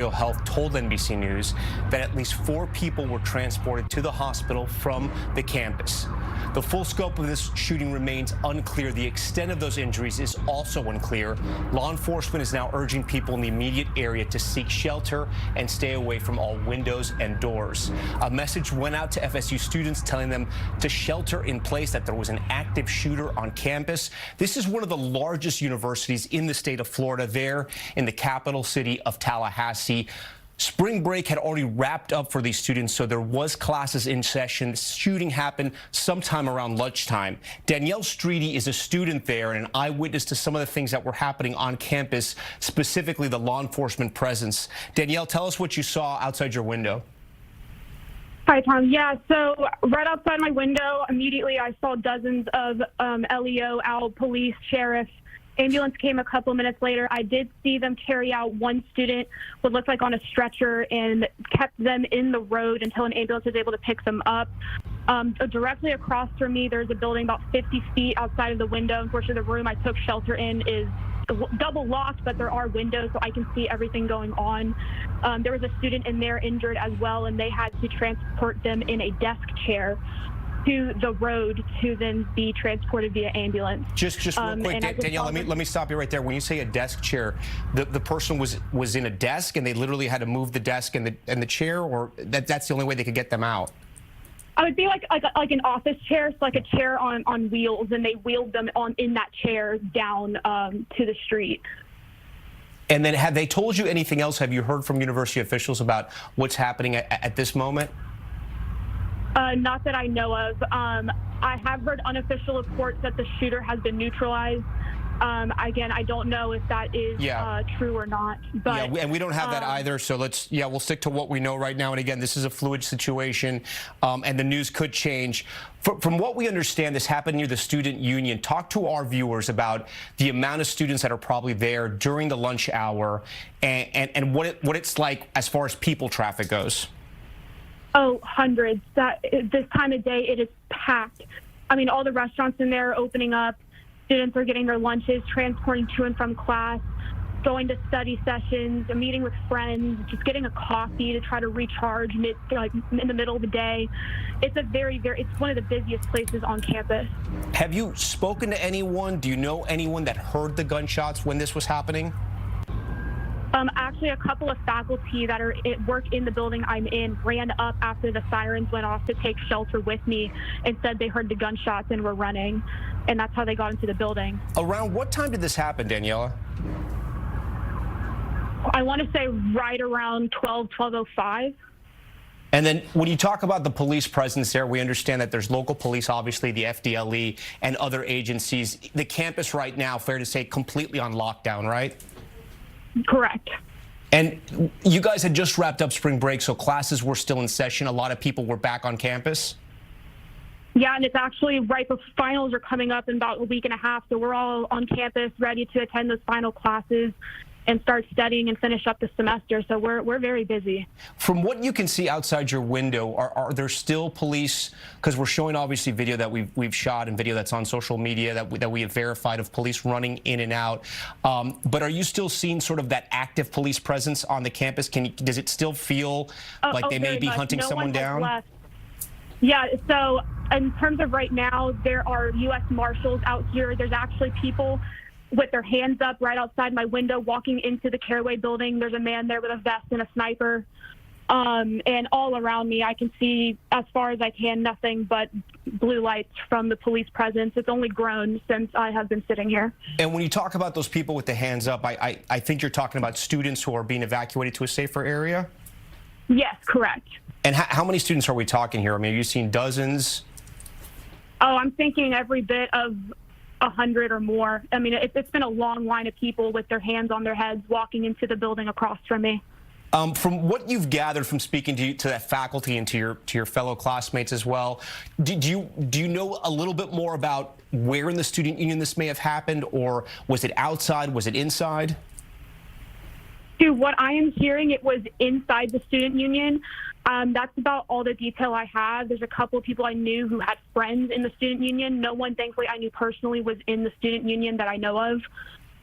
Health told NBC News that at least 4 people were transported to the hospital from the campus. The full scope of this shooting remains unclear. The extent of those injuries is also unclear. Law enforcement is now urging people in the immediate area to seek shelter and stay away from all windows and doors. A message went out to FSU students telling them to shelter in place, that there was an active shooter on campus. This is one of the largest universities in the state of Florida, there in the capital city of Tallahassee. Spring break had already wrapped up for these students, so there was classes in session. Shooting happened sometime around lunchtime. Danielle Streety is a student there and an eyewitness to some of the things that were happening on campus, specifically the law enforcement presence. Danielle, tell us what you saw outside your window. Hi, Tom. Yeah, so right outside my window, immediately I saw dozens of LEO, OWL, police, sheriff. Ambulance came a couple minutes later. I did see them carry out one student, what looked like on a stretcher, and kept them in the road until an ambulance was able to pick them up. Directly across from me, there's a building about 50 feet outside of the window. Unfortunately, the room I took shelter in is double locked, but there are windows, so I can see everything going on. There was a student in there injured as well, and they had to transport them in a desk chair to the road to then be transported via ambulance. Just real quick, Danielle, let me stop you right there. When you say a desk chair, the person was in a desk and they literally had to move the desk and the chair, or that's the only way they could get them out? I would be like an office chair, so like a chair on wheels, and they wheeled them in that chair down to the street. And then have they told you anything else? Have you heard from university officials about what's happening at this moment? Not that I know of. I have heard unofficial reports that the shooter has been neutralized. Again, I don't know if that is true or not. But and we don't have that either. So we'll stick to what we know right now. And again, this is a fluid situation, and the news could change. From what we understand, this happened near the student union. Talk to our viewers about the amount of students that are probably there during the lunch hour, and what it's like as far as people traffic goes. Oh, hundreds. This time of day, it is packed. I mean, all the restaurants in there are opening up. Students are getting their lunches, transporting to and from class, going to study sessions, a meeting with friends, just getting a coffee to try to recharge in the middle of the day. It's it's one of the busiest places on campus. Have you spoken to anyone? Do you know anyone that heard the gunshots when this was happening? Actually, a couple of faculty that are at work in the building I'm in ran up after the sirens went off to take shelter with me and said they heard the gunshots and were running, and that's how they got into the building. Around what time did this happen, Daniela? I want to say right around 12:05. And then when you talk about the police presence there, we understand that there's local police, obviously the FDLE and other agencies. The campus right now, fair to say, completely on lockdown, right? Correct. And you guys had just wrapped up spring break, so classes were still in session. A lot of people were back on campus. Yeah, and it's actually right before finals are coming up in about a week and a half, so we're all on campus ready to attend those final classes and start studying and finish up the semester. So we're very busy. From what you can see outside your window, are there still police? Because we're showing obviously video that we've shot and video that's on social media that we have verified of police running in and out. But are you still seeing sort of that active police presence on the campus? Does it still feel like they may be hunting someone down? Left. Yeah, so in terms of right now, there are U.S. Marshals out here. There's actually people with their hands up right outside my window walking into the Caraway building. There's a man there with a vest and a sniper. And all around me, I can see, as far as I can, nothing but blue lights from the police presence. It's only grown since I have been sitting here. And when you talk about those people with the hands up, I think you're talking about students who are being evacuated to a safer area? Yes, correct. And how many students are we talking here? I mean, have you seen dozens? Oh, I'm thinking every bit of 100 or more. I mean, it's been a long line of people with their hands on their heads walking into the building across from me. From what you've gathered from speaking to that faculty and to your fellow classmates as well, do you know a little bit more about where in the student union this may have happened, or was it outside? Was it inside? To what I am hearing, it was inside the student union. That's about all the detail I have. There's a couple of people I knew who had friends in the student union. No one, thankfully, I knew personally was in the student union that I know of.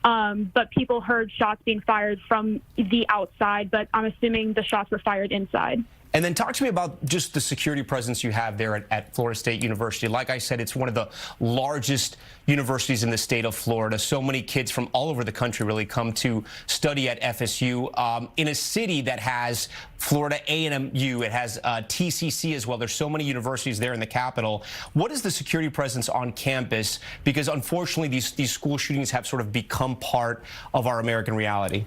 But people heard shots being fired from the outside, but I'm assuming the shots were fired inside. And then talk to me about just the security presence you have there at Florida State University. Like I said, it's one of the largest universities in the state of Florida. So many kids from all over the country really come to study at FSU in a city that has Florida A&MU. It has TCC as well. There's so many universities there in the capital. What is the security presence on campus? Because unfortunately, these school shootings have sort of become part of our American reality.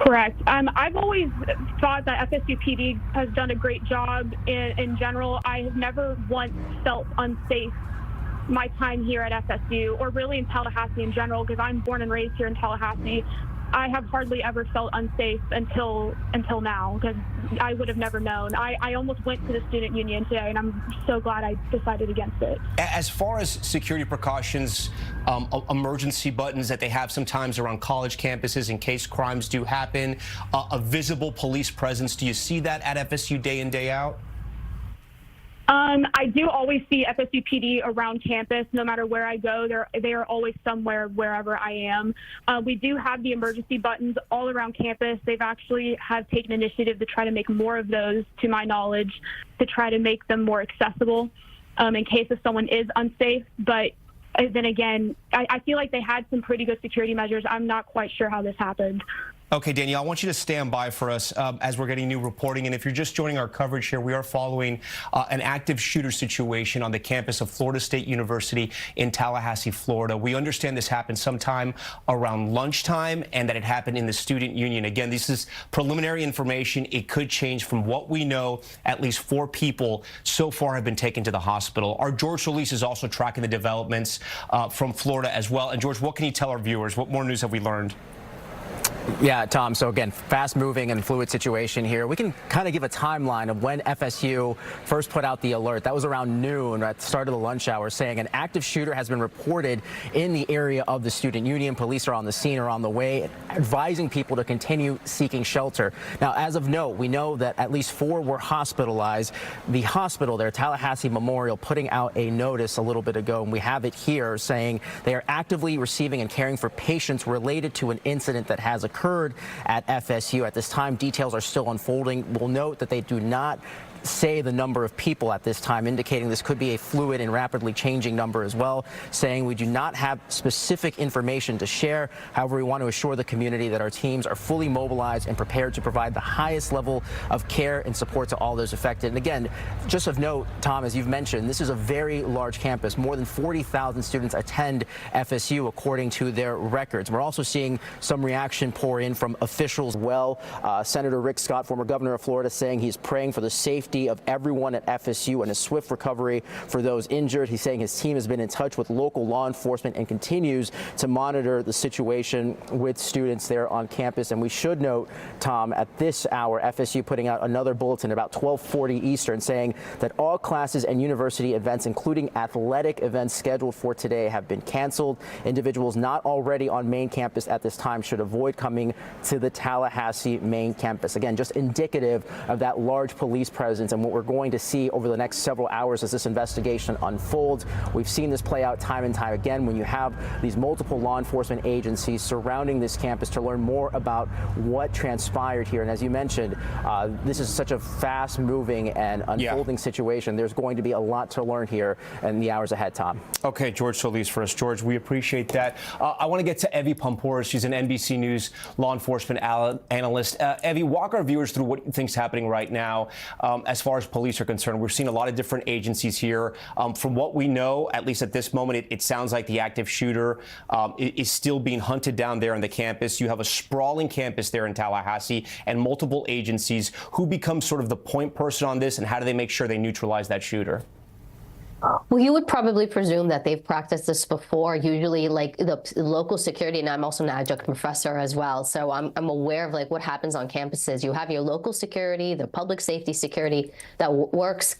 Correct. I've always thought that FSU PD has done a great job in general. I have never once felt unsafe my time here at FSU, or really in Tallahassee in general, because I'm born and raised here in Tallahassee. I have hardly ever felt unsafe until now, because I would have never known. I almost went to the student union today, and I'm so glad I decided against it. As far as security precautions, emergency buttons that they have sometimes around college campuses in case crimes do happen, a visible police presence, do you see that at FSU day in, day out? I do always see FSU PD around campus. No matter where I go, they are always somewhere wherever I am. We do have the emergency buttons all around campus. They've actually have taken initiative to try to make more of those, to my knowledge, to try to make them more accessible in case if someone is unsafe. But then again, I feel like they had some pretty good security measures. I'm not quite sure how this happened. Okay, Danielle, I want you to stand by for us as we're getting new reporting. And if you're just joining our coverage here, we are following an active shooter situation on the campus of Florida State University in Tallahassee, Florida. We understand this happened sometime around lunchtime and that it happened in the student union. Again, this is preliminary information. It could change. From what we know, at least 4 people so far have been taken to the hospital. Our George Solis is also tracking the developments from Florida as well. And George, what can you tell our viewers? What more news have we learned? Yeah, Tom, so again, fast-moving and fluid situation here. We can kind of give a timeline of when FSU first put out the alert. That was around noon at the start of the lunch hour, saying an active shooter has been reported in the area of the student union. Police are on the scene or on the way, advising people to continue seeking shelter. Now, as of note, we know that at least 4 were hospitalized. The hospital there, Tallahassee Memorial, putting out a notice a little bit ago, and we have it here, saying they are actively receiving and caring for patients related to an incident that has occurred at FSU. At this time, details are still unfolding. We'll note that they do not say the number of people at this time, indicating this could be a fluid and rapidly changing number as well, saying we do not have specific information to share. However, we want to assure the community that our teams are fully mobilized and prepared to provide the highest level of care and support to all those affected. And again, just of note, Tom, as you've mentioned, this is a very large campus. More than 40,000 students attend FSU, according to their records. We're also seeing some reaction pour in from officials as well. Senator Rick Scott, former governor of Florida, saying he's praying for the safety of everyone at FSU and a swift recovery for those injured. He's saying his team has been in touch with local law enforcement and continues to monitor the situation with students there on campus. And we should note, Tom, at this hour, FSU putting out another bulletin about 12:40 Eastern, saying that all classes and university events, including athletic events scheduled for today, have been canceled. Individuals not already on main campus at this time should avoid coming to the Tallahassee main campus. Again, just indicative of that large police presence and what we're going to see over the next several hours as this investigation unfolds. We've seen this play out time and time again when you have these multiple law enforcement agencies surrounding this campus to learn more about what transpired here. And as you mentioned, this is such a fast-moving and unfolding situation. There's going to be a lot to learn here in the hours ahead, Tom. Okay, George Solis for us. George, we appreciate that. I want to get to Evie Pomporis. She's an NBC News law enforcement analyst. Evie, walk our viewers through what you think is happening right now. As far as police are concerned, we're seeing a lot of different agencies here. From what we know, at least at this moment, it sounds like the active shooter is still being hunted down there on the campus. You have a sprawling campus there in Tallahassee and multiple agencies. Who becomes sort of the point person on this, and how do they make sure they neutralize that shooter? Well, you would probably presume that they've practiced this before, usually like the local security, and I'm also an adjunct professor as well. So I'm aware of like what happens on campuses. You have your local security, the public safety security that works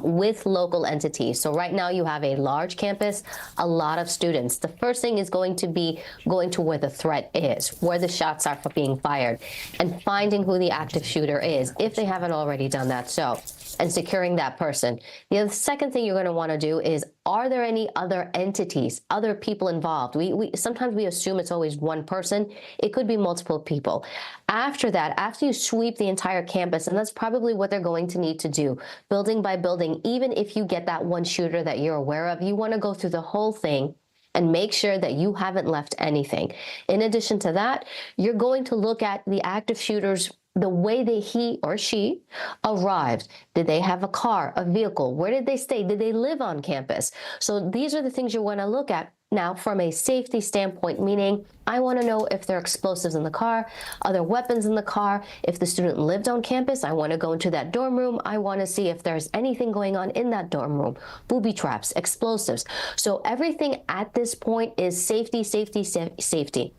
with local entities. So right now you have a large campus, a lot of students. The first thing is going to be going to where the threat is, where the shots are being fired, and finding who the active shooter is, if they haven't already done that. So, and securing that person. The second thing you're going to want want to do is, are there any other entities, other people involved? We sometimes we assume it's always one person. It could be multiple people. After that, after you sweep the entire campus, and that's probably what they're going to need to do, building by building, even if you get that one shooter that you're aware of, you want to go through the whole thing and make sure that you haven't left anything. In addition to that, you're going to look at the active shooters, the way he or she arrived. Did they have a car, a vehicle? Where did they stay? Did they live on campus? So these are the things you want to look at. Now, from a safety standpoint, meaning I want to know if there are explosives in the car, are there weapons in the car? If the student lived on campus, I want to go into that dorm room. I want to see if there's anything going on in that dorm room, booby traps, explosives. So everything at this point is safety, safety, safety.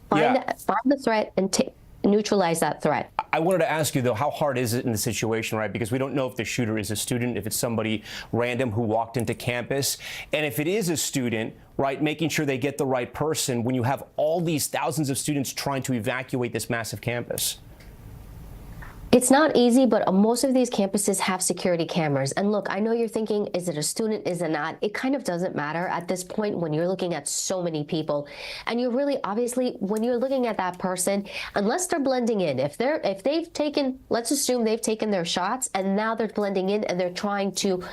Find the threat and neutralize that threat. I wanted to ask you, though, how hard is it in the situation, right? Because we don't know if the shooter is a student, if it's somebody random who walked into campus. And if it is a student, right, making sure they get the right person when you have all these thousands of students trying to evacuate this massive campus. It's not easy, but most of these campuses have security cameras. And look, I know you're thinking, is it a student, is it not? It kind of doesn't matter at this point when you're looking at so many people. And you're really, obviously, when you're looking at that person, unless they're blending in, if they've taken, let's assume they've taken their shots and now they're blending in and they're trying to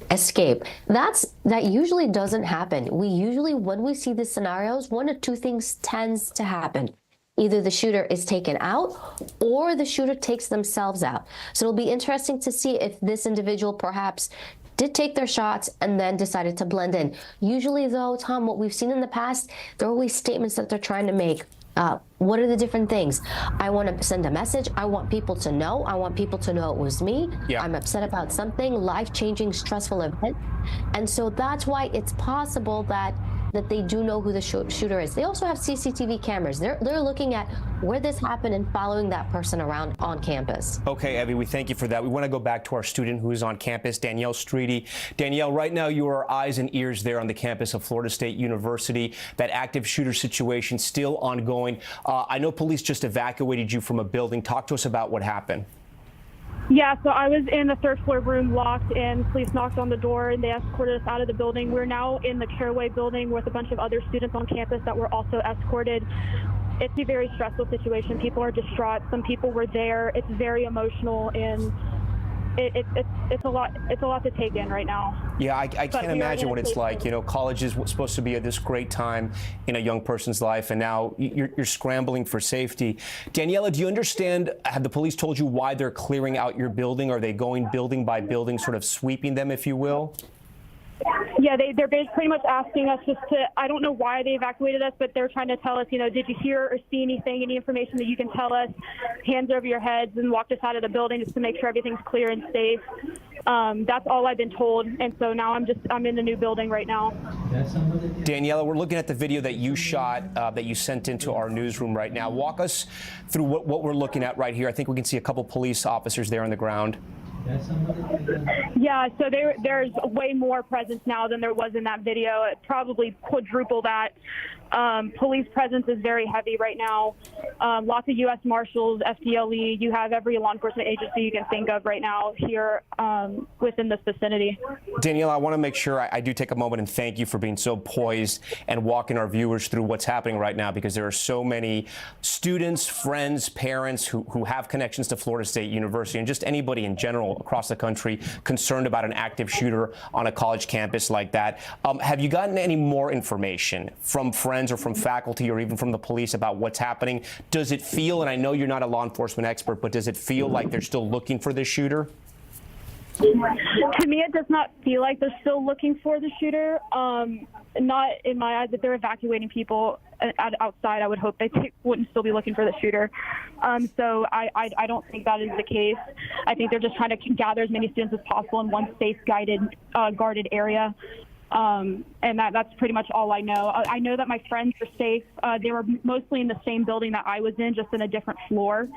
escape. That usually doesn't happen. We usually, when we see these scenarios, one of two things tends to happen. Either the shooter is taken out or the shooter takes themselves out. So it'll be interesting to see if this individual perhaps did take their shots and then decided to blend in. Usually, though, Tom, what we've seen in the past, there are always statements that they're trying to make. What are the different things? I want to send a message. I want people to know. I want people to know it was me. Yeah. I'm upset about something, life-changing, stressful event. And so that's why it's possible that they do know who the shooter is. They also have CCTV cameras. They're looking at where this happened and following that person around on campus. Okay, Evie, we thank you for that. We want to go back to our student who is on campus, Danielle Streety. Danielle, right now you are eyes and ears there on the campus of Florida State University. That active shooter situation still ongoing. I know police just evacuated you from a building. Talk to us about what happened. Yeah, so I was in the third floor room locked, and police knocked on the door and they escorted us out of the building. We're now in the Caraway building with a bunch of other students on campus that were also escorted. It's a very stressful situation. People are distraught. Some people were there. It's very emotional, and it's a lot to take in right now. Yeah, I can't imagine what it's like. You know, college is supposed to be this great time in a young person's life, and now you're scrambling for safety. Daniela, do you understand? Have the police told you why they're clearing out your building? Are they going building by building, sort of sweeping them, if you will? Yeah, they're pretty much asking us just to, I don't know why they evacuated us, but they're trying to tell us, you know, did you hear or see anything, any information that you can tell us, hands over your heads, and walked us out of the building just to make sure everything's clear and safe. That's all I've been told. And so now I'm in the new building right now. Daniela, we're looking at the video that you shot, that you sent into our newsroom right now. Walk us through what we're looking at right here. I think we can see a couple police officers there on the ground. Yeah, so there's way more presence now than there was in that video. It probably quadruple that. Police presence is very heavy right now. Lots of U.S. Marshals, FDLE. You have every law enforcement agency you can think of right now here within this vicinity. Danielle, I want to make sure I do take a moment and thank you for being so poised and walking our viewers through what's happening right now, because there are so many students, friends, parents who have connections to Florida State University, and just anybody in general across the country concerned about an active shooter on a college campus like that. Have you gotten any more information from friends or from faculty or even from the police about what's happening? Does it feel, and I know you're not a law enforcement expert, but does it feel like they're still looking for this shooter? To me, it does not feel like they're still looking for the shooter. Not in my eyes. That they're evacuating people outside, I would hope they wouldn't still be looking for the shooter. So I don't think that is the case. I think they're just trying to gather as many students as possible in one safe, guarded area. And that's pretty much all I know. I know that my friends are safe. They were mostly in the same building that I was in, just in a different floor,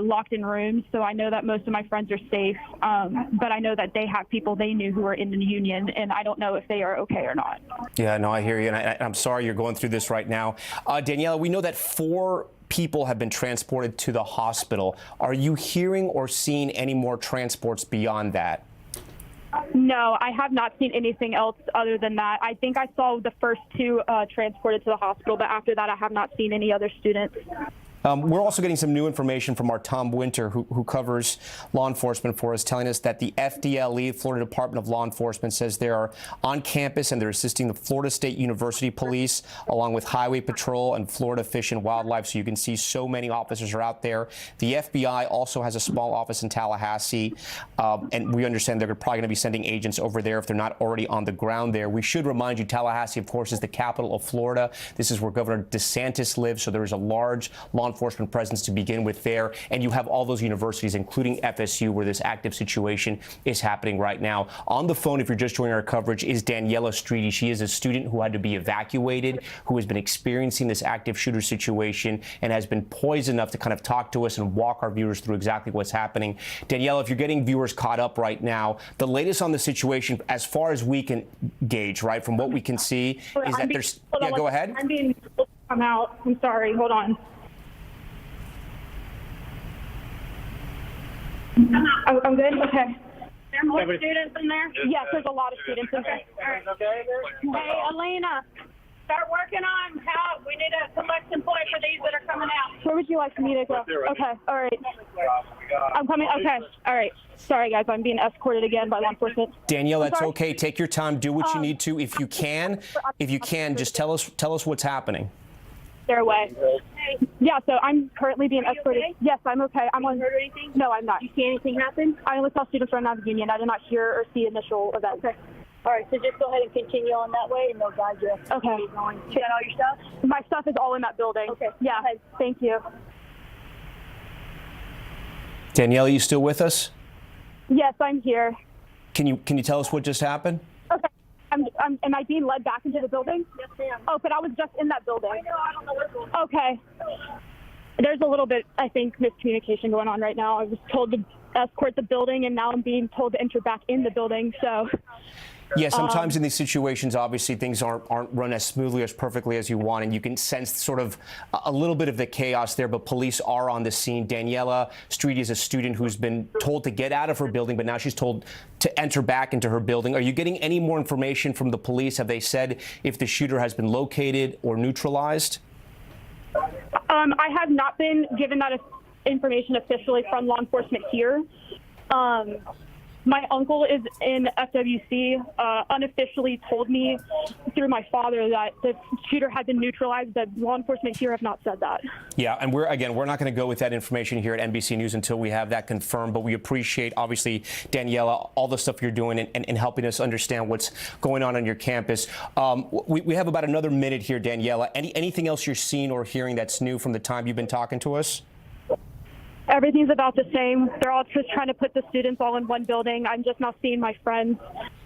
locked in rooms. So I know that most of my friends are safe. But I know that they have people they knew who are in the union, and I don't know if they are okay or not. Yeah, no, I hear you, and I'm sorry you're going through this right now. Daniela, we know that 4 people have been transported to the hospital. Are you hearing or seeing any more transports beyond that? No, I have not seen anything else other than that. I think I saw the first two transported to the hospital, but after that, I have not seen any other students. We're also getting some new information from our Tom Winter, who covers law enforcement for us, telling us that the FDLE, Florida Department of Law Enforcement, says they are on campus and they're assisting the Florida State University Police, along with Highway Patrol and Florida Fish and Wildlife. So you can see so many officers are out there. The FBI also has a small office in Tallahassee, and we understand they're probably going to be sending agents over there if they're not already on the ground there. We should remind you, Tallahassee, of course, is the capital of Florida. This is where Governor DeSantis lives, so there is a large law enforcement presence to begin with there, and you have all those universities, including FSU, where this active situation is happening right now. On the phone, if you're just joining our coverage, is Daniela Streety. She is a student who had to be evacuated, who has been experiencing this active shooter situation and has been poised enough to kind of talk to us and walk our viewers through exactly what's happening. Daniela, if you're getting viewers caught up right now, the latest on the situation, as far as we can gauge, right, from what we can see, is that there's... Yeah, go ahead. I'm being... I'm out. I'm sorry. Hold on. I'm good? Okay. There are more students in there? Yes, there's a lot of students in there. All right. Hey, Elena, start working on how we need a collection point for these that are coming out. Where would you like me to go? Okay, all right. I'm coming. Okay, all right. Sorry, guys, I'm being escorted again by law enforcement. Danielle, that's okay. Take your time. Do what you need to. If you can, just tell us what's happening. Their way. Yeah, so I'm currently being escorted. Yes, I'm okay. I'm on. Heard anything? No, I'm not. You see anything happen? I only saw students run out of the Union. I did not hear or see initial events. Okay. All right, so just go ahead and continue on that way, and they'll guide you. Okay. You got all your stuff? My stuff is all in that building. Okay. Yeah. Okay. Thank you. Danielle, are you still with us? Yes, I'm here. Can you tell us what just happened? Okay. Am I being led back into the building? Yes, ma'am. Oh, but I was just in that building. I know. I don't know what's going on. Okay. There's a little bit, I think, miscommunication going on right now. I was told to escort the building, and now I'm being told to enter back in the building. So. Yeah, sometimes in these situations, obviously, things aren't run as smoothly, as perfectly as you want, and you can sense sort of a little bit of the chaos there, but police are on the scene. Daniela Streety is a student who's been told to get out of her building, but now she's told to enter back into her building. Are you getting any more information from the police? Have they said if the shooter has been located or neutralized? I have not been given that information officially from law enforcement here. My uncle is in FWC, unofficially told me through my father that the shooter had been neutralized. The law enforcement here have not said that. Yeah, and we're not going to go with that information here at NBC News until we have that confirmed. But we appreciate, obviously, Daniela, all the stuff you're doing and helping us understand what's going on your campus. We have about another minute here, Daniela. Anything else you're seeing or hearing that's new from the time you've been talking to us? Everything's about the same. They're all just trying to put the students all in one building. I'm just now seeing my friends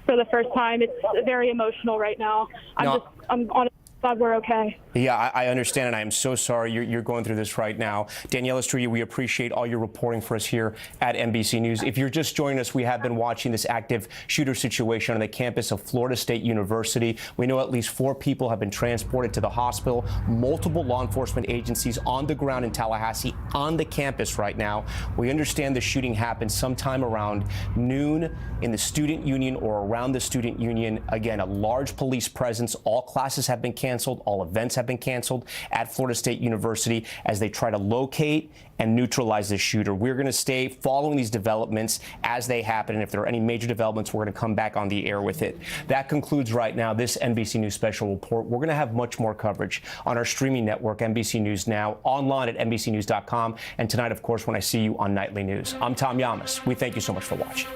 for the first time. It's very emotional right now. I'm honestly glad we're okay. Yeah, I understand, and I am so sorry you're going through this right now. Daniela Streety, we appreciate all your reporting for us here at NBC News. If you're just joining us, we have been watching this active shooter situation on the campus of Florida State University. We know at least 4 people have been transported to the hospital. Multiple law enforcement agencies on the ground in Tallahassee on the campus right now. We understand the shooting happened sometime around noon in the student union or around the student union. Again, a large police presence. All classes have been canceled. All events have been canceled at Florida State University as they try to locate and neutralize the shooter. We're going to stay following these developments as they happen, and if there are any major developments, we're going to come back on the air with it. That concludes right now this NBC News special report. We're going to have much more coverage on our streaming network, NBC News Now, online at NBCnews.com, and tonight, of course, when I see you on Nightly News. I'm Tom Yamas. We thank you so much for watching.